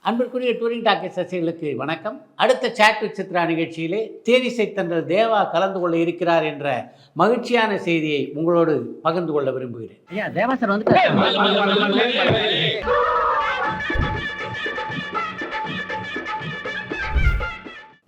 அன்பிற்குரிய touring talkies ரசிகர்களுக்கு வணக்கம். அடுத்த சாட் வித் சித்ரா நிகழ்ச்சியிலே தேனிசை தென்றல் தேவா கலந்து கொள்ள இருக்கிறார் என்ற மகிழ்ச்சியான செய்தியை உங்களோடு பகிர்ந்து கொள்ள விரும்புகிறேன். ஐயா தேவா சார் வந்து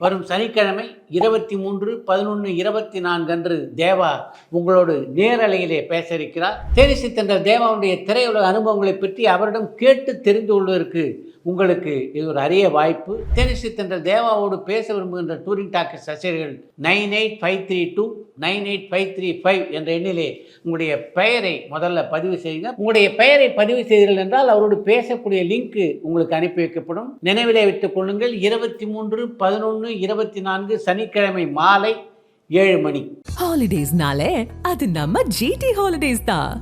வரும் சனிக்கிழமை 23/11/24 அன்று தேவா உங்களோடு நேரலையிலே பேச இருக்கிறார். தேனிசை தென்றல் தேவாவுடைய திரையுலக அனுபவங்களை பற்றி அவரிடம் கேட்டு தெரிந்து கொள்வதற்கு உங்களுக்கு இது ஒரு அரிய வாய்ப்பு. தேனிசை தென்றல் தேவாவோடு பேச விரும்புகின்ற டூரிங் டாக்கீஸ் ரசிகர்கள் 9853298535 என்ற எண்ணிலே உங்களுடைய பெயரை முதல்ல பதிவு செய்யுங்க. உங்களுடைய பெயரை பதிவு செய்தீர்கள் என்றால் அவரோடு பேசக்கூடிய லிங்க் உங்களுக்கு அனுப்பி வைக்கப்படும். நினைவிலே வைத்துக் கொள்ளுங்கள். 23/11/24 சனிக்கிழமை மாலை 7 மணி. ஹாலிடேஸ்னாலே அது நம்ம GT Holidays தான்.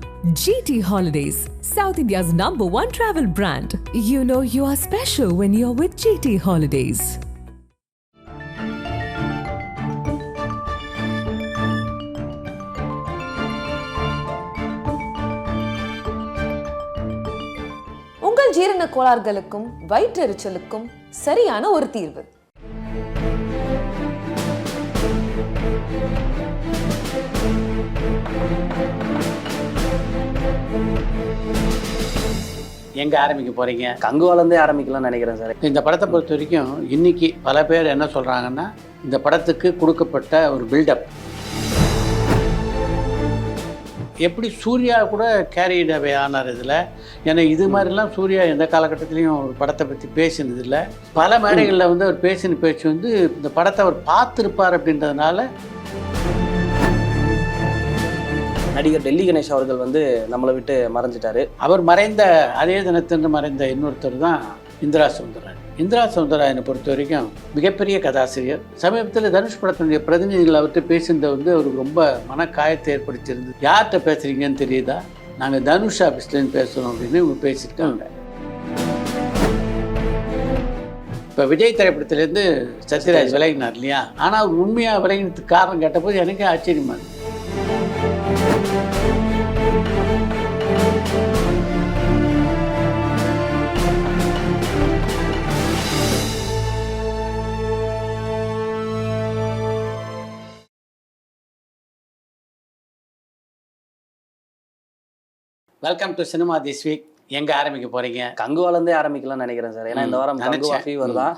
GT Holidays, South India's #1 travel brand. You know you are special when you're with GT Holidays. உங்கள் ஜீரண கோளாறுகளுக்கும் வயிற்றெரிச்சலுக்கும் சரியான ஒரு தீர்வு. எங்க ஆரம்பிக்க போறீங்க? கங்குவாலேருந்தே ஆரம்பிக்கலாம்னு நினைக்கிறேன் சார். இந்த படத்தை பொறுத்த வரைக்கும் இன்னைக்கு பல பேர் என்ன சொல்றாங்கன்னா, இந்த படத்துக்கு கொடுக்கப்பட்ட ஒரு பில்டப் எப்படி சூர்யா கூட கேரிட் அவே ஆனார் இதில். ஏன்னா இது மாதிரிலாம் சூர்யா எந்த காலகட்டத்திலையும் ஒரு படத்தை பற்றி பேசினதில்லை. பல மேடைகளில் வந்து அவர் பேசின பேச்சு வந்து இந்த படத்தை அவர் பார்த்துருப்பார் அப்படின்றதுனால. நடிகர் டெல்லி கணேஷ் அவர்கள் வந்து நம்மளை விட்டு மறைஞ்சிட்டாரு. அவர் மறைந்த அதே தினத்தன்று மறைந்த இன்னொருத்தர் தான் இந்திரா சௌந்தரராஜன். இந்திரா சௌந்தரராஜனை பொறுத்த வரைக்கும் மிகப்பெரிய கதாசிரியர். சமீபத்தில் தனுஷ் படத்தினுடைய பிரதிநிதிகள் அவர்கிட்ட பேசினதை வந்து அவருக்கு ரொம்ப மனக்காயத்தை ஏற்படுத்தியிருந்தது. யார்கிட்ட பேசுகிறீங்கன்னு தெரியுதா? நாங்கள் தனுஷ் ஆஃபீஸ்லேருந்து பேசுகிறோம் அப்படின்னு இவங்க பேசியிருக்காங்க. இப்போ விஜய் திரைப்படத்திலேருந்து சத்யராஜ் விலகினார் இல்லையா? ஆனால் அவர் உண்மையாக விலகினதுக்கு காரணம் கேட்டபோது எனக்கே ஆச்சரியமாக இருந்தது. Welcome to cinema this week. எங்க ஆரம்பிக்க போறீங்க? கங்குவாலேருந்தே ஆரம்பிக்கலாம்னு நினைக்கிறேன் சார். ஏன்னா இந்த வாரம் கங்குவா ஃபீவர் தான்.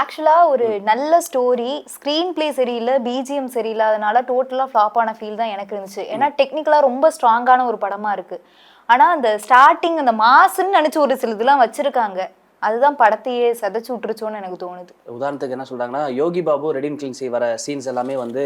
ஆக்சுவலா ஒரு நல்ல ஸ்டோரி, ஸ்க்ரீன் பிளே சரியில்லை, பிஜிஎம் சரியில்லாதனால டோட்டலா ஃப்ளாப் ஆன ஃபீல் தான் எனக்கு இருந்துச்சு. ஏன்னா டெக்னிக்கலா ரொம்ப ஸ்ட்ராங்கான ஒரு படமா இருக்கு. ஆனா அந்த ஸ்டார்டிங் அந்த மாசுன்னு நினைச்சு ஒரு சில இதெல்லாம் வச்சிருக்காங்க, அதுதான் படத்தையே சதைச்சு விட்டுருச்சோன்னு எனக்கு தோணுது. உதாரணத்துக்கு என்ன சொல்றாங்கன்னா, யோகி பாபு ரெடின் கிளின்சி வர சீன்ஸ் எல்லாமே வந்து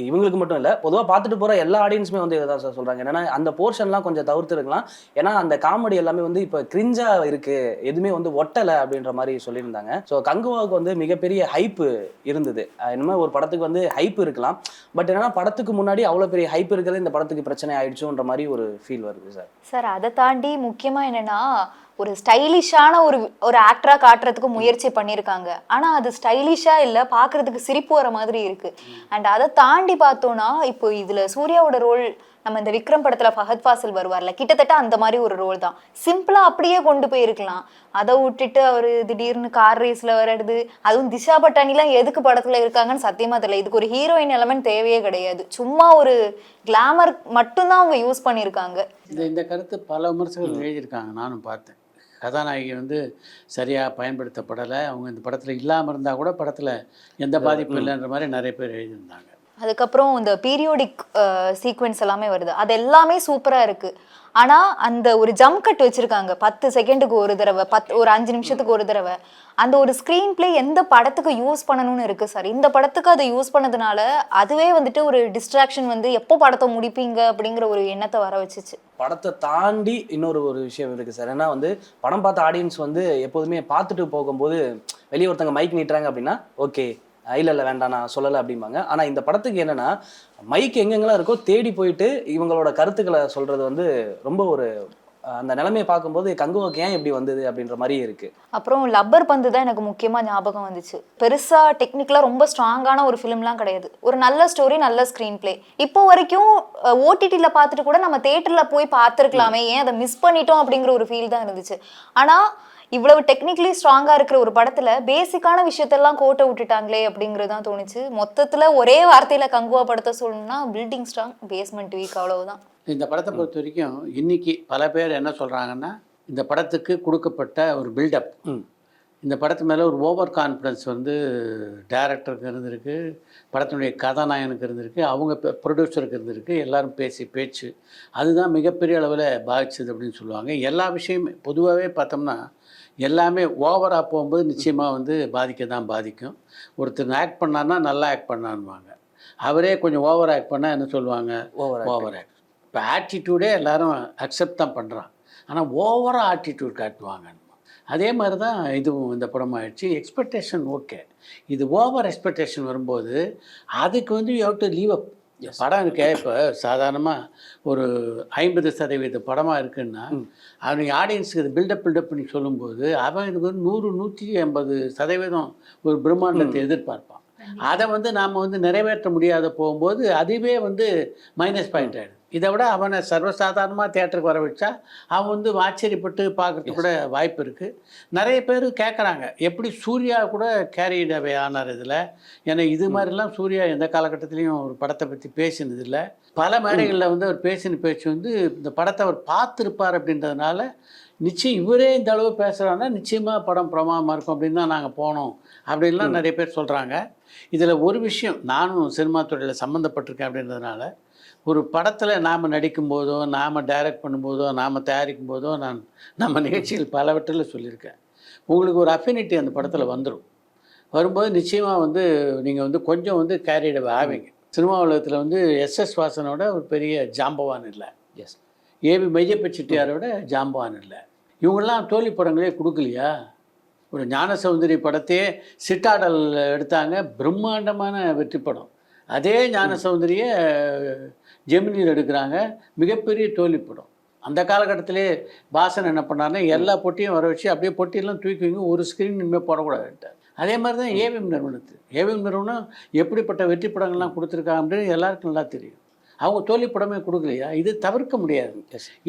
இவங்களுக்கு மட்டும் இல்லை, பொதுவாக பார்த்துட்டு போகிற எல்லா ஆடியன்ஸுமே வந்து இதான் சார் சொல்கிறாங்க. என்னன்னா அந்த போர்ஷன்லாம் கொஞ்சம் தவிர்த்து இருக்கலாம். ஏன்னா அந்த காமெடி எல்லாமே வந்து இப்போ கிரிஞ்சாக இருக்குது, எதுவுமே வந்து ஒட்டலை அப்படின்ற மாதிரி சொல்லியிருந்தாங்க. ஸோ கங்குவாவுக்கு வந்து மிகப்பெரிய ஹைப்பு இருந்தது. இனிமேல் ஒரு படத்துக்கு வந்து ஹைப் இருக்கலாம், பட் என்னன்னா படத்துக்கு முன்னாடி அவ்வளோ பெரிய ஹைப் இருக்கிறது இந்த படத்துக்கு பிரச்சனை ஆயிடுச்சுன்ற மாதிரி ஒரு ஃபீல் வருது சார். சார் அதை தாண்டி முக்கியமாக என்னென்னா, ஒரு ஸ்டைலிஷான ஒரு ஆக்டரா காட்டுறதுக்கு முயற்சி பண்ணியிருக்காங்க. ஆனால் அது ஸ்டைலிஷாக இல்லை, பார்க்குறதுக்கு சிரிப்பு வர மாதிரி இருக்குது. அண்ட் அதை தாண்டி பார்த்தோன்னா இப்போ இதில் சூர்யாவோட ரோல், நம்ம இந்த விக்ரம் படத்தில் ஃபஹத் ஃபாசில் வருவார்ல, கிட்டத்தட்ட அந்த மாதிரி ஒரு ரோல் தான். சிம்பிளாக அப்படியே கொண்டு போயிருக்கலாம். அதை விட்டுட்டு அவர் திடீர்னு கார் ரேஸில் வர்றது, அதுவும் திஷா பட்டானிலாம் எதுக்கு படத்தில் இருக்காங்கன்னு சத்தியமாக தெரியல. இதுக்கு ஒரு ஹீரோயின் எலமெண்ட் தேவையே கிடையாது, சும்மா ஒரு கிளாமர் மட்டும்தான் அவங்க யூஸ் பண்ணியிருக்காங்க. இந்த கருத்து பல விமர்சகர்கள் எழுதியிருக்காங்க, நானும் பார்த்தேன். கதாநாயகி வந்து சரியாக பயன்படுத்தப்படலை, அவங்க இந்த படத்தில் இல்லாமல் இருந்தால் கூட படத்தில் எந்த பாதிப்பும் இல்லைன்ற மாதிரி நிறைய பேர் எழுதியிருந்தாங்க. அதுக்கப்புறம் இந்த பீரியோடிக் சீக்வென்ஸ் எல்லாமே வருது, அது எல்லாமே சூப்பராக இருக்குது. ஆனால் அந்த ஒரு ஜம்ப் கட் வச்சுருக்காங்க, 10 செகண்டுக்கு ஒரு தடவை, ஒரு 5 நிமிஷத்துக்கு ஒரு தடவை. அந்த ஒரு ஸ்க்ரீன் பிளே எந்த படத்துக்கு யூஸ் பண்ணணும்னு இருக்குது சார். இந்த படத்துக்கு அதை யூஸ் பண்ணதுனால அதுவே வந்துட்டு ஒரு டிஸ்ட்ராக்ஷன், வந்து எப்போ படத்தை முடிப்பீங்க அப்படிங்கிற ஒரு எண்ணத்தை வர வச்சுச்சு. படத்தை தாண்டி இன்னொரு விஷயம் இருக்குது சார். ஏன்னா வந்து படம் பார்த்த ஆடியன்ஸ் வந்து எப்போதுமே பார்த்துட்டு போகும்போது வெளியே ஒருத்தங்க மைக் நீட்டுறாங்க அப்படின்னா ஓகே, இல்லை வேண்டாம் நான் சொல்லலை அப்படிம்பாங்க. ஆனால் இந்த படத்துக்கு என்னென்னா மைக் எங்கெங்கெல்லாம் இருக்கோ தேடி போயிட்டு இவங்களோட கருத்துக்களை சொல்கிறது வந்து ரொம்ப ஒரு அந்த நிலைமையை பார்க்கும்போது கங்குவாக்கு ஏன் இப்படி வந்தது அப்படின்ற மாதிரியே இருக்குது. அப்புறம் லப்பர் பந்து தான் எனக்கு முக்கியமாக ஞாபகம் வந்துச்சு. பெருசாக டெக்னிக்கலாக ரொம்ப ஸ்ட்ராங்கான ஒரு ஃபிலிம்லாம் கிடையாது, ஒரு நல்ல ஸ்டோரி, நல்ல ஸ்க்ரீன் பிளே. இப்போ வரைக்கும் ஓடிடியில் பார்த்துட்டு கூட நம்ம தேட்டரில் போய் பார்த்துருக்கலாமே, ஏன் அதை மிஸ் பண்ணிட்டோம் அப்படிங்கிற ஒரு ஃபீல் தான் இருந்துச்சு. ஆனால் இவ்வளவு டெக்னிக்கலி ஸ்ட்ராங்கா இருக்கிற ஒரு படத்துல பேசிக்கான விஷயத்தெல்லாம் கோட்டை விட்டுட்டாங்களே அப்படிங்கிறது தான் தோணுச்சு. மொத்தத்துல ஒரே வார்த்தையில கங்குவா படத்தை சொல்லணும்னா பில்டிங் ஸ்ட்ராங், பேஸ்மெண்ட் வீக், அவ்வளவுதான். இந்த படத்தை பொறுத்த வரைக்கும் இன்னைக்கு பல பேர் என்ன சொல்கிறாங்கன்னா, இந்த படத்துக்கு கொடுக்கப்பட்ட ஒரு பில்டப், இந்த படத்து மேலே ஒரு ஓவர் கான்ஃபிடன்ஸ் வந்து டைரக்டருக்கு இருந்திருக்கு, படத்தினுடைய கதாநாயகனுக்கு இருந்திருக்கு, அவங்க ப்ரொடியூசருக்கு இருந்திருக்கு, எல்லாரும் பேச்சு அதுதான் மிகப்பெரிய அளவில் பாதிச்சது அப்படின்னு சொல்லுவாங்க. எல்லா விஷயமே பொதுவாகவே பார்த்தோம்னா எல்லாமே ஓவராக போகும்போது நிச்சயமாக வந்து பாதிக்கும். ஒருத்தர் ஆக்ட் பண்ணான்னா நல்லா ஆக்ட் பண்ணான்னுவாங்க, அவரே கொஞ்சம் ஓவர் ஆக்ட் பண்ணால் என்ன சொல்லுவாங்க, ஓவர் ஆக்ட். இப்போ ஆட்டிடியூடே எல்லாரும் அக்செப்ட் தான் பண்ணுறான், ஆனால் ஓவராக ஆட்டிடியூட் காட்டுவாங்க. அதே மாதிரி தான் இதுவும் இந்த படம் ஆயிடுச்சு. எக்ஸ்பெக்டேஷன் ஓகே, இது ஓவர் எக்ஸ்பெக்டேஷன் வரும்போது அதுக்கு வந்து யூ ஹவ் டு லீவ் அப். படம் இருக்க இப்போ சாதாரணமாக ஒரு 50% படமாக இருக்குன்னா அவனுக்கு ஆடியன்ஸுக்கு இது பில்டப் பண்ணி சொல்லும்போது அவன் இது வந்து 100-150% ஒரு பிரம்மாண்டத்தை எதிர்பார்ப்பான். அதை வந்து நாம் வந்து நிறைவேற்ற முடியாத போகும்போது அதுவே வந்து மைனஸ் பாயிண்ட் ஆகிடுது. இதை விட அவனை சர்வசாதாரணமாக தியேட்டருக்கு வர வச்சா அவன் வந்து ஆச்சரியப்பட்டு பார்க்குறதுக்கு கூட வாய்ப்பு இருக்குது. நிறைய பேர் கேட்குறாங்க, எப்படி சூர்யா கூட கேரிட் அவே ஆனார் இதில். ஏன்னா இது மாதிரிலாம் சூர்யா எந்த காலகட்டத்திலையும் ஒரு படத்தை பற்றி பேசினதில்லை. பல மேடைகளில் வந்து அவர் பேசின பேச்சு வந்து இந்த படத்தை அவர் பார்த்துருப்பார் அப்படின்றதுனால நிச்சயம் இவரே இந்த அளவு பேசுகிறாங்கன்னா நிச்சயமாக படம் பிரமாதமாக இருக்கும் அப்படின்னு தான் நாங்கள் போனோம் அப்படின்லாம் நிறைய பேர் சொல்கிறாங்க. இதில் ஒரு விஷயம், நானும் சினிமா துறையில் சம்மந்தப்பட்டிருக்கேன் அப்படின்றதுனால ஒரு படத்தில் நாம் நடிக்கும்போதோ நாம் டைரக்ட் பண்ணும்போதோ நாம் தயாரிக்கும் போதோ நம்ம நிகழ்ச்சியில் பலவற்றில் சொல்லியிருக்கேன், உங்களுக்கு ஒரு அஃபினிட்டி அந்த படத்தில் வந்துடும். வரும்போது நிச்சயமாக வந்து நீங்கள் வந்து கொஞ்சம் வந்து கேரிட் ஆவீங்க. சினிமா உலகத்தில் வந்து எஸ்எஸ் வாசனோட ஒரு பெரிய ஜாம்பவான் இல்லை, ஏபி மெய்யப்ப செட்டியாரோட ஜாம்பவான் இல்லை. இவங்கெல்லாம் தோல்வி படங்களே கொடுக்கலையா? ஒரு ஞானசௌந்தரி படத்தையே சிட்டாடல் எடுத்தாங்க, பிரம்மாண்டமான வெற்றி படம். அதே ஞானசௌந்தரியை ஜெமினியில் எடுக்கிறாங்க, மிகப்பெரிய தோல்வி படம். அந்த காலகட்டத்திலே பாசன் என்ன பண்ணாருன்னா எல்லா பொட்டியும் வர வச்சு அப்படியே பொட்டியெல்லாம் தூக்கி ஒரு ஸ்க்ரீன் இனிமேல் போடக்கூடாதுன்ட்டு. அதே மாதிரி தான் ஏவிஎம் நிறுவனம் எப்படிப்பட்ட வெற்றி படங்கள்லாம் கொடுத்துருக்காங்க அப்படின்னு எல்லாருக்கும் நல்லா தெரியும். அவங்க தோல்வி படமே கொடுக்கலையா? இது தவிர்க்க முடியாது.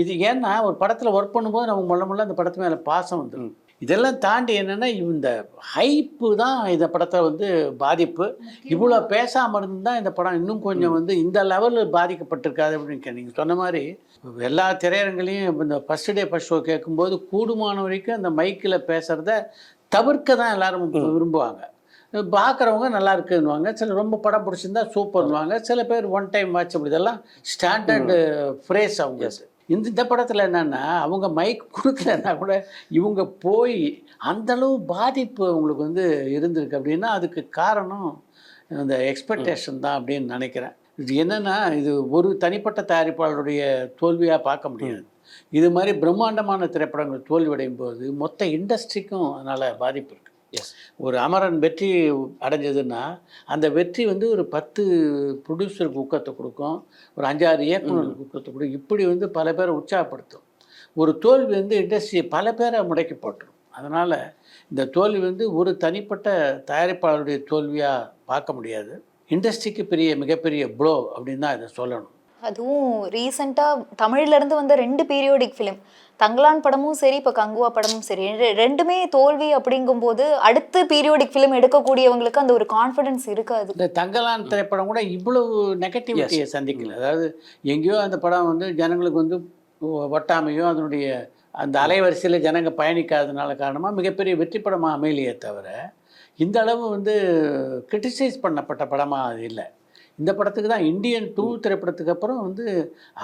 இது ஏன்னா ஒரு படத்தில் ஒர்க் பண்ணும்போது நம்ம முள்ள அந்த படத்து மேலே பாசம் வந்துடும். இதெல்லாம் தாண்டி என்னென்னா இந்த ஹைப்பு தான் இந்த படத்தை வந்து பாதிப்பு. இவ்வளோ பேசாமல் இருந்தால் இந்த படம் இன்னும் கொஞ்சம் வந்து இந்த லெவலில் பாதிக்கப்பட்டிருக்காது அப்படின்னு நீங்கள் சொன்ன மாதிரி எல்லா திரையரங்குலையும் இந்த ஃபஸ்ட் டே ஃபஸ்ட் ஷோ கேட்கும்போது கூடுமான வரைக்கும் அந்த மைக்கில் பேசுகிறத தவிர்க்க தான் எல்லோரும் விரும்புவாங்க. பார்க்குறவங்க நல்லா இருக்குன்னுவாங்க, சில ரொம்ப படம் பிடிச்சிருந்தா சூப்பர்னுவாங்க, சில பேர் ஒன் டைம் வாட்ச் அப்படி. இதெல்லாம் ஸ்டாண்டர்டு ஃப்ரேஸ் அவங்க. இந்த படத்தில் என்னென்னா அவங்க மைக் கொடுக்கலன்னா கூட இவங்க போய் அந்தளவு பாதிப்பு அவங்களுக்கு வந்து இருந்திருக்கு. அப்படின்னா அதுக்கு காரணம் இந்த எக்ஸ்பெக்டேஷன் தான் அப்படின்னு நினைக்கிறேன். இது என்னென்னா இது ஒரு தனிப்பட்ட தயாரிப்பாளருடைய தோல்வியாக பார்க்க முடியாது. இது மாதிரி பிரம்மாண்டமான திரைப்படங்கள் தோல்வியடையும் போது மொத்த இண்டஸ்ட்ரிக்கும் அதனால் பாதிப்பு இருக்குது. ஒரு அமரன் வெற்றி அடைஞ்சதுன்னா அந்த வெற்றி வந்து ஒரு 10 ப்ரொடியூசருக்கு ஊக்கத்தை கொடுக்கும், ஒரு 5-6 இயக்குநருக்கு ஊக்கத்தை கொடுக்கும், இப்படி வந்து பல பேரை உற்சாகப்படுத்தும். ஒரு தோல்வி வந்து இண்டஸ்ட்ரி பல பேரை முடக்கி போட்டுரும். அதனால் இந்த தோல்வி வந்து ஒரு தனிப்பட்ட தயாரிப்பாளருடைய தோல்வியாக பார்க்க முடியாது, இண்டஸ்ட்ரிக்கு மிகப்பெரிய ப்ளோ அப்படின்னு தான் இதை சொல்லணும். அதுவும் ரீசெண்டாக தமிழ்லேருந்து வந்த 2 பீரியோடிக் ஃபிலிம், தங்கலான் படமும் சரி இப்போ கங்குவா படமும் சரி, ரெண்டுமே தோல்வி அப்படிங்கும்போது அடுத்து பீரியோடிக் ஃபிலிம் எடுக்கக்கூடியவங்களுக்கு அந்த ஒரு கான்ஃபிடன்ஸ் இருக்காது. இந்த தங்கலான் திரைப்படம் கூட இவ்வளவு நெகட்டிவிட்டியை சந்திக்கல. அதாவது எங்கேயோ அந்த படம் வந்து ஜனங்களுக்கு வந்து ஒட்டாமையோ அதனுடைய அந்த அலைவரிசையில் ஜனங்க பயணிக்காதனால காரணமாக மிகப்பெரிய வெற்றி படமாக அமையலையே தவிர இந்த அளவு வந்து கிரிட்டிசைஸ் பண்ணப்பட்ட படமாக அது இல்லை. இந்த படத்துக்கு தான் இந்தியன் 2 திரைப்படத்துக்கு அப்புறம் வந்து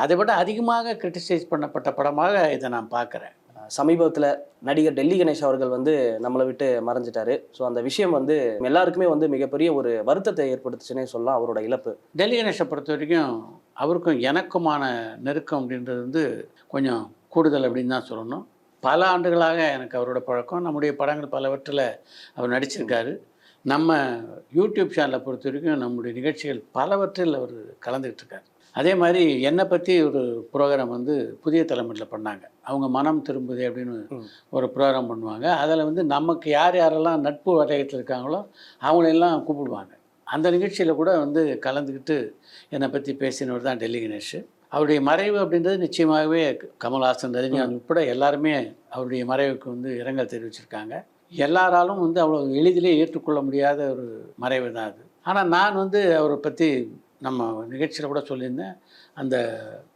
அதை விட அதிகமாக கிரிட்டிசைஸ் பண்ணப்பட்ட படமாக இதை நான் பார்க்குறேன். சமீபத்தில் நடிகர் டெல்லி கணேஷ் அவர்கள் வந்து நம்மளை விட்டு மறைஞ்சிட்டாரு. ஸோ அந்த விஷயம் வந்து எல்லாருக்குமே வந்து மிகப்பெரிய ஒரு வருத்தத்தை ஏற்படுத்துச்சுன்னே சொல்லலாம் அவரோட இழப்பு. டெல்லி கணேஷை பொறுத்த வரைக்கும் அவருக்கும் எனக்குமான நெருக்கம் அப்படின்றது வந்து கொஞ்சம் கூடுதல் அப்படின்னு தான் சொல்லணும். பல ஆண்டுகளாக எனக்கு அவரோட பழக்கம், நம்முடைய படங்கள் பலவற்றில் அவர் நடிச்சிருக்காரு. நம்ம யூடியூப் சேனலை பொறுத்த வரைக்கும் நம்முடைய நிகழ்ச்சிகள் பலவற்றில் அவர் கலந்துக்கிட்டு இருக்கார். அதே மாதிரி என்னை பற்றி ஒரு ப்ரோக்ராம் வந்து புதிய தலைமுறையில் பண்ணாங்க, அவங்க மனம் திரும்புதே அப்படின்னு ஒரு ப்ரோக்ராம் பண்ணுவாங்க. அதில் வந்து நமக்கு யாரெல்லாம் நட்பு வட்டத்தில் இருக்காங்களோ அவங்களெல்லாம் கூப்பிடுவாங்க. அந்த நிகழ்ச்சியில் கூட வந்து கலந்துக்கிட்டு என்னை பற்றி பேசினவர் தான் டெல்லி கணேஷ். அவருடைய மறைவு அப்படின்றது நிச்சயமாகவே கமல்ஹாசன், ரஜினிகாந்த் உட்பட எல்லாருமே அவருடைய மறைவுக்கு வந்து இரங்கல் தெரிவிச்சிருக்காங்க. எல்லாராலும் வந்து அவ்வளோ எளிதிலே ஏற்றுக்கொள்ள முடியாத ஒரு மறைவு தான் அது. ஆனால் நான் வந்து அவரை பற்றி நம்ம நிகழ்ச்சியில் கூட சொல்லியிருந்தேன். அந்த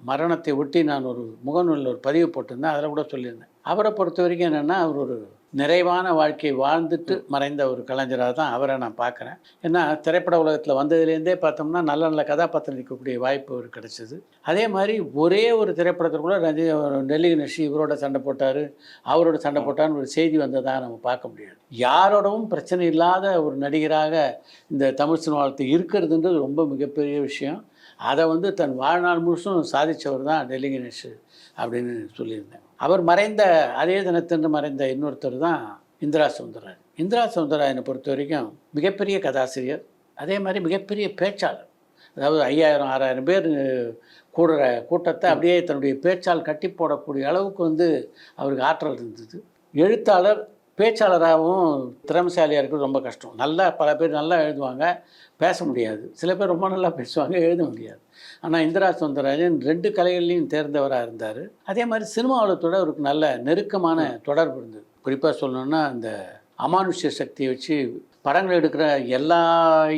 மரணத்தை ஒட்டி நான் ஒரு முகநூலில் ஒரு பதிவு போட்டிருந்தேன். அதில் கூட சொல்லியிருந்தேன். அவரை பொறுத்த வரைக்கும் என்னென்னா, அவர் ஒரு நிறைவான வாழ்க்கையை வாழ்ந்துட்டு மறைந்த ஒரு கலைஞராக தான் அவரை நான் பார்க்குறேன். ஏன்னா திரைப்பட உலகத்தில் வந்ததுலேருந்தே பார்த்தோம்னா நல்ல நல்ல கதாபாத்திரம் நடிக்கக்கூடிய வாய்ப்பு அவர் கிடைச்சிது. அதே மாதிரி ஒரே ஒரு திரைப்படத்தில் கூட டெல்லி கணேஷ் இவரோட சண்டை போட்டார், அவரோட சண்டை போட்டார்னு ஒரு செய்தி வந்ததாக நம்ம பார்க்க முடியாது. யாரோடவும் பிரச்சனை இல்லாத ஒரு நடிகராக இந்த தமிழ் சினிமாவில் இருக்கிறதுன்றது ரொம்ப மிகப்பெரிய விஷயம். அதை வந்து தன் வாழ்நாள் முழுசும் சாதித்தவர் தான் டெல்லி கணேஷ் அப்படின்னு சொல்லியிருந்தேன். அவர் மறைந்த அதே தினத்தன்று மறைந்த இன்னொருத்தர் தான் இந்திரா சௌந்தரராஜன். இந்திரா சௌந்தரராஜனை பொறுத்த வரைக்கும் மிகப்பெரிய கதாசிரியர், அதே மாதிரி மிகப்பெரிய பேச்சாளர். அதாவது 5000-6000 பேர் கூடுற கூட்டத்தை அப்படியே தன்னுடைய பேச்சால் கட்டி போடக்கூடிய அளவுக்கு வந்து அவருக்கு ஆற்றல் இருந்தது. எழுத்தாளர், பேச்சாளராகவும் திறமைசாலியாக இருக்கிறது ரொம்ப கஷ்டம். நல்லா பல பேர் நல்லா எழுதுவாங்க, பேச முடியாது. சில பேர் ரொம்ப நல்லா பேசுவாங்க, எழுத முடியாது. ஆனால் இந்திரா சௌந்தரராஜன் 2 கலைகள்லையும் தேர்ந்தவராக இருந்தார். அதே மாதிரி சினிமா உலகத்தோட அவருக்கு நல்ல நெருக்கமான தொடர்பு இருந்தது. குறிப்பாக சொல்லணுன்னா, அந்த அமானுஷ்ய சக்தியை வச்சு படங்கள் எடுக்கிற எல்லா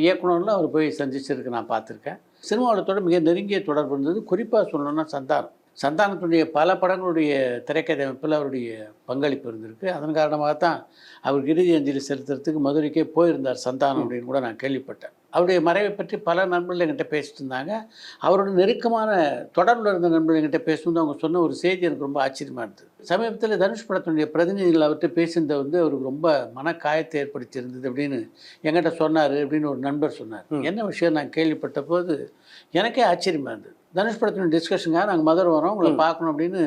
இயக்குனர்களும் அவர் போய் சந்திச்சிருக்கு நான் பார்த்துருக்கேன். சினிமா உலகத்தோட மிக நெருங்கிய தொடர்பு இருந்தது. குறிப்பாக சொல்லணுன்னா சந்தானத்துடைய பல படங்களுடைய திரைக்கதை அமைப்பில் அவருடைய பங்களிப்பு இருந்திருக்கு. அதன் காரணமாகத்தான் அவருக்கு இறுதி அஞ்சலி செலுத்துறதுக்கு மதுரைக்கே போயிருந்தார் சந்தானம் அப்படின்னு கூட நான் கேள்விப்பட்டேன். அவருடைய மறைவை பற்றி பல நண்பர்கள் என்கிட்ட பேசிட்டு இருந்தாங்க. அவரோட நெருக்கமான தொடர்பில் இருந்த நண்பர்கள் என்கிட்ட பேசும்போது அவங்க சொன்ன ஒரு செய்தி எனக்கு ரொம்ப ஆச்சரியமாக இருந்தது. சமீபத்தில் தனுஷ் படத்தினுடைய பிரதிநிதிகள் அவர்கிட்ட பேசினதை வந்து அவருக்கு ரொம்ப மனக்காயத்தை ஏற்படுத்தி இருந்தது அப்படின்னு என்கிட்ட சொன்னார் அப்படின்னு ஒரு நண்பர் சொன்னார். என்ன விஷயம் நான் கேள்விப்பட்ட போது எனக்கே ஆச்சரியமாக இருந்தது. தனுஷ் படத்தினுடைய டிஸ்கஷனுக்காக நாங்கள் மதுரை வரோம், உங்களை பார்க்கணும் அப்படின்னு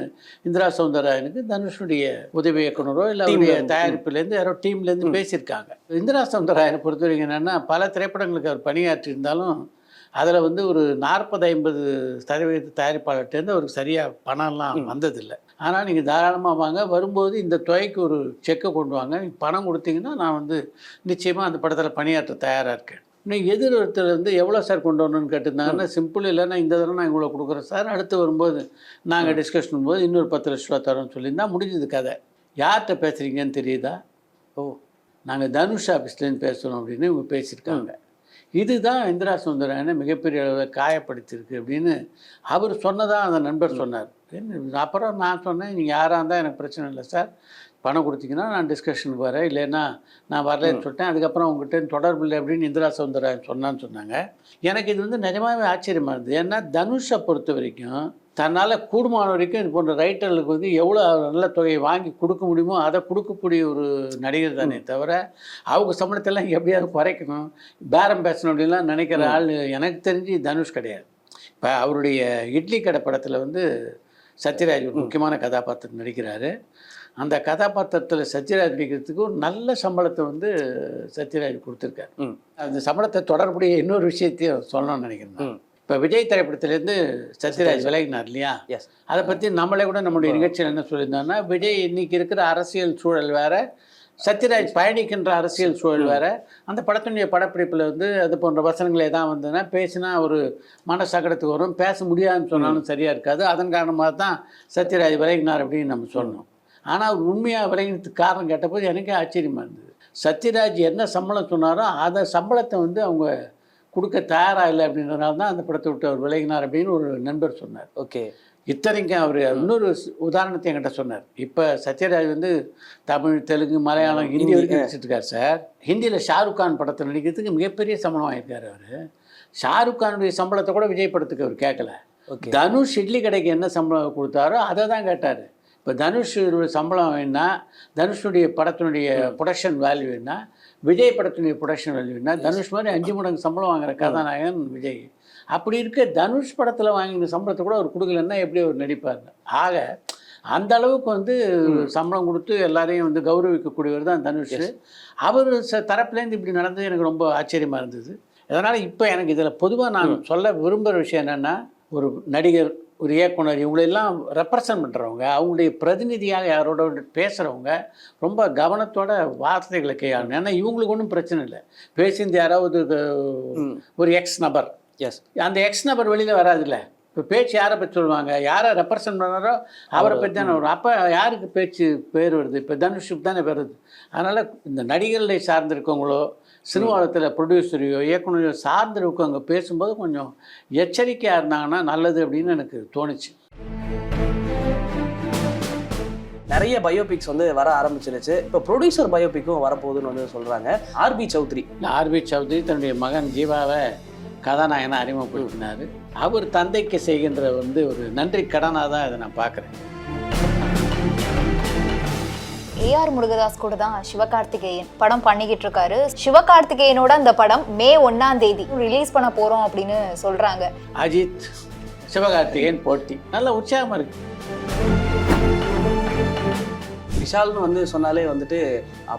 இந்திரா சௌந்தரராஜனுக்கு தனுஷுடைய உதவி இயக்குனரோ இல்லை அவருடைய தயாரிப்புலேருந்து யாரோ டீம்லேருந்து பேசியிருக்காங்க. இந்திரா சௌந்தரராஜனை பொறுத்த வரைக்கும் என்னென்னா, பல திரைப்படங்களுக்கு அவர் பணியாற்றியிருந்தாலும் அதில் வந்து ஒரு 40-50% தயாரிப்பாளர்கிட்டேருந்து அவருக்கு சரியாக பணம்லாம் வந்ததில்லை. ஆனால் நீங்கள் தாராளமாக வாங்க, வரும்போது இந்த தொகைக்கு ஒரு செக்கை கொண்டு வாங்க, நீங்கள் பணம் கொடுத்தீங்கன்னா நான் வந்து நிச்சயமாக அந்த படத்தில் பணியாற்ற தயாராக இருக்கேன். நீங்கள் எதிர்த்தர் வந்து எவ்வளோ சார் கொண்டு வரணும்னு கேட்டிருந்தாங்கன்னா, சிம்பிள் இல்லைன்னா இந்த தடவை நான் இவ்வளோ கொடுக்குறேன் சார், அடுத்து வரும்போது நாங்கள் டிஸ்கஷன் பண்ணும்போது இன்னொரு 10 லட்ச ரூபா தரோன்னு சொல்லியிருந்தால் முடிஞ்சது கதை. யார்கிட்ட பேசுகிறீங்கன்னு தெரியுதா? நாங்கள் தனுஷ் ஆஃபீஸ்லேருந்து பேசுகிறோம் அப்படின்னு இவங்க பேசியிருக்காங்க. இதுதான் இந்திரா சௌந்தரராஜனை மிகப்பெரிய அளவில் காயப்படுத்தியிருக்கு அப்படின்னு அவர் சொன்னதாக அந்த நண்பர் சொன்னார். அப்புறம் நான் சொன்னேன், நீங்கள் யாராக இருந்தால் எனக்கு பிரச்சனை இல்லை சார், பணம் கொடுத்தீங்கன்னா நான் டிஸ்கஷனுக்கு வரேன், இல்லைன்னா நான் வரலன்னு சொல்லிட்டேன். அதுக்கப்புறம் அவங்ககிட்ட தொடர்பு இல்லை அப்படின்னு இந்திரா சௌந்தரராஜன் சொன்னாங்க. எனக்கு இது வந்து நிஜமாகவே ஆச்சரியமாக இருந்தது. ஏன்னா தனுஷை பொறுத்த வரைக்கும் தன்னால் கூடுமான வரைக்கும் இது போன்ற ரைட்டர்களுக்கு வந்து எவ்வளோ நல்ல தொகையை வாங்கி கொடுக்க முடியுமோ அதை கொடுக்கக்கூடிய ஒரு நடிகர் தானே தவிர அவங்க சம்பளத்தெல்லாம் எப்படியாவது குறைக்கணும், பேரம் பேசணும் அப்படின்லாம் நினைக்கிற ஆள் எனக்கு தெரிஞ்சு தனுஷ் கிடையாது. இப்போ அவருடைய இட்லி கடை படத்தில் வந்து சத்யராஜ் ஒரு முக்கியமான கதாபாத்திரம் நடிக்கிறாரு. அந்த கதாபாத்திரத்தில் சத்யராஜ் நடிக்கிறதுக்கு ஒரு நல்ல சம்பளத்தை வந்து சத்யராஜ் கொடுத்துருக்காரு. அந்த சம்பளத்தை தொடர்புடைய இன்னொரு விஷயத்தையும் சொல்லணும்னு நினைக்கிறேன். இப்போ விஜய் திரைப்படத்திலேருந்து சத்யராஜ் விலகினார் இல்லையா? அதை பற்றி நம்மளே கூட நம்மளுடைய நிகழ்ச்சியில் என்ன சொல்லியிருந்தோம்னா, விஜய் இன்னைக்கு இருக்கிற அரசியல் சூழல் வேறு, சத்யராஜ் பயணிக்கின்ற அரசியல் சூழல் வேறு. அந்த படத்தினுடைய படப்பிடிப்பில் வந்து அது போன்ற வசனங்களே தான் வந்ததுன்னா பேசினா ஒரு மனசங்கடத்துக்கு வரும், பேச முடியாதுன்னு சொன்னாலும் சரியாக இருக்காது. அதன் காரணமாக தான் சத்யராஜ் விலகினார் அப்படின்னு நம்ம சொன்னோம். ஆனால் அவர் உண்மையாக விலகினதுக்கு காரணம் கேட்டபோது எனக்கே ஆச்சரியமாக இருந்தது. சத்யராஜ் என்ன சம்பளம் சொன்னாரோ அந்த சம்பளத்தை வந்து அவங்க கொடுக்க தயாராக இல்லை அப்படின்றதுனால தான் அந்த படத்தை விட்டு அவர் விலகினார் அப்படின்னு ஒரு நண்பர் சொன்னார். ஓகே, இத்தனைக்கும் அவர் இன்னொரு உதாரணத்தை என்கிட்ட சொன்னார். இப்போ சத்யராஜ் வந்து தமிழ், தெலுங்கு, மலையாளம், ஹிந்தி வரைக்கும் நடிச்சிட்டு இருக்கார் சார். ஹிந்தியில் ஷாருக் கான் படத்தை நடிக்கிறதுக்கு மிகப்பெரிய சம்பளம் வாங்கியிருக்காரு அவர். ஷாருக் கானுடைய சம்பளத்தை கூட விஜய் படத்துக்கு அவர் கேட்கல. தனுஷ் இட்லி கடைக்கு என்ன சம்பளம் கொடுத்தாரோ அதை தான் கேட்டார். இப்போ தனுஷ் சம்பளம் வேணுன்னா, தனுஷனுடைய படத்தினுடைய ப்ரொடக்ஷன் வேல்யூ வேணுன்னா, விஜய் படத்தினுடைய ப்ரொடக்ஷன் வேல்யூ வேணுன்னா, தனுஷ் மாதிரி 5 மடங்கு சம்பளம் வாங்குற கதாநாயகன் விஜய். அப்படி இருக்க தனுஷ் படத்தில் வாங்கின சம்பளத்தை கூட அவர் கொடுக்கலன்னா எப்படி அவர் நடிப்பார்? ஆக அந்த அளவுக்கு வந்து சம்பளம் கொடுத்து எல்லாரையும் வந்து கௌரவிக்கக்கூடியவர் தான் தனுஷ். அவர் தரப்புலேருந்து இப்படி நடந்தது எனக்கு ரொம்ப ஆச்சரியமாக இருந்தது. அதனால் இப்போ எனக்கு இதில் பொதுவாக நான் சொல்ல விரும்புகிற விஷயம் என்னென்னா, ஒரு நடிகர், ஒரு இயக்குனர், இவங்களெல்லாம் ரெப்ரசன்ட் பண்ணுறவங்க, அவங்களுடைய பிரதிநிதியாக யாரோட பேசுகிறவங்க ரொம்ப கவனத்தோட வார்த்தைகளை கையாளணும். ஏன்னா இவங்களுக்கு ஒன்றும் பிரச்சனை இல்லை. பேசிந்து யாராவது ஒரு எக்ஸ் நபர், அந்த எக்ஸ் நபர் வெளியில் வராதில்ல, இப்போ பேச்சு யாரை பற்றி சொல்லுவாங்க, யாரை ரெப்ரசன்ட் பண்ணாரோ அவரை பற்றி தானே வரும். அப்போ யாருக்கு பேச்சு பேர் வருது? இப்போ தனுஷுக்கு தானே வருது. அதனால் இந்த நடிகர்களை சார்ந்திருக்கவங்களோ சினிமாவளத்தில் ப்ரொடியூசரையோ இயக்குனரையோ சார்ந்திருக்கவங்க பேசும்போது கொஞ்சம் எச்சரிக்கையாக இருந்தாங்கன்னா நல்லது அப்படின்னு எனக்கு தோணுச்சு. நிறைய பயோபிக்ஸ் வந்து வர ஆரம்பிச்சிருச்சு. இப்போ ப்ரொடியூசர் பயோபிக்கும் வரப்போகுதுன்னு வந்து சொல்கிறாங்க. ஆர்பி சௌத்ரி தன்னுடைய மகன் ஜீவாவை கதாநாயகனை அறிமுகப்படுத்தினார். அவர் தந்தைக்கு செய்கின்ற வந்து ஒரு நன்றி கடனாக தான் இதை நான் பார்க்குறேன். ஏஆர் முருகதாஸ் கூட தான் சிவகார்த்திகேயன் படம் பண்ணிக்கிட்டு இருக்காரு. சிவகார்த்திகேயனோட அந்த படம் மே 1ஆம் தேதி ரிலீஸ் பண்ண போறோம் அப்படின்னு சொல்றாங்க. அஜித் சிவகார்த்திகேயன் போட்டி நல்ல உற்சாகமாக இருக்கு. விஷால்னு வந்து சொன்னாலே வந்துட்டு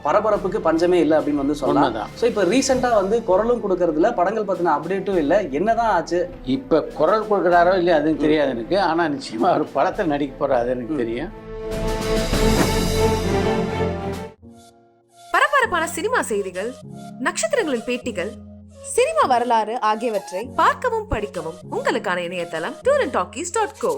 பரபரப்புக்கு பஞ்சமே இல்லை அப்படின்னு வந்து சொல்லலாம். ஸோ இப்போ ரீசெண்டாக வந்து குரலும் கொடுக்கறதுல படங்கள் பற்றின அப்டேட்டும் இல்லை. என்னதான் ஆச்சு? இப்போ குரல் கொடுக்குறாரோ இல்லையா அதுன்னு தெரியாது எனக்கு. ஆனால் நிச்சயமாக அவர் படத்தில் நடிக்க போகிறார், அது எனக்கு தெரியும். பரபரப்பான சினிமா செய்திகள், நட்சத்திரங்களின் பேட்டிகள், சினிமா வரலாறு ஆகியவற்றை பார்க்கவும் படிக்கவும் உங்களுக்கான இணையதளம் tourantalkies.co.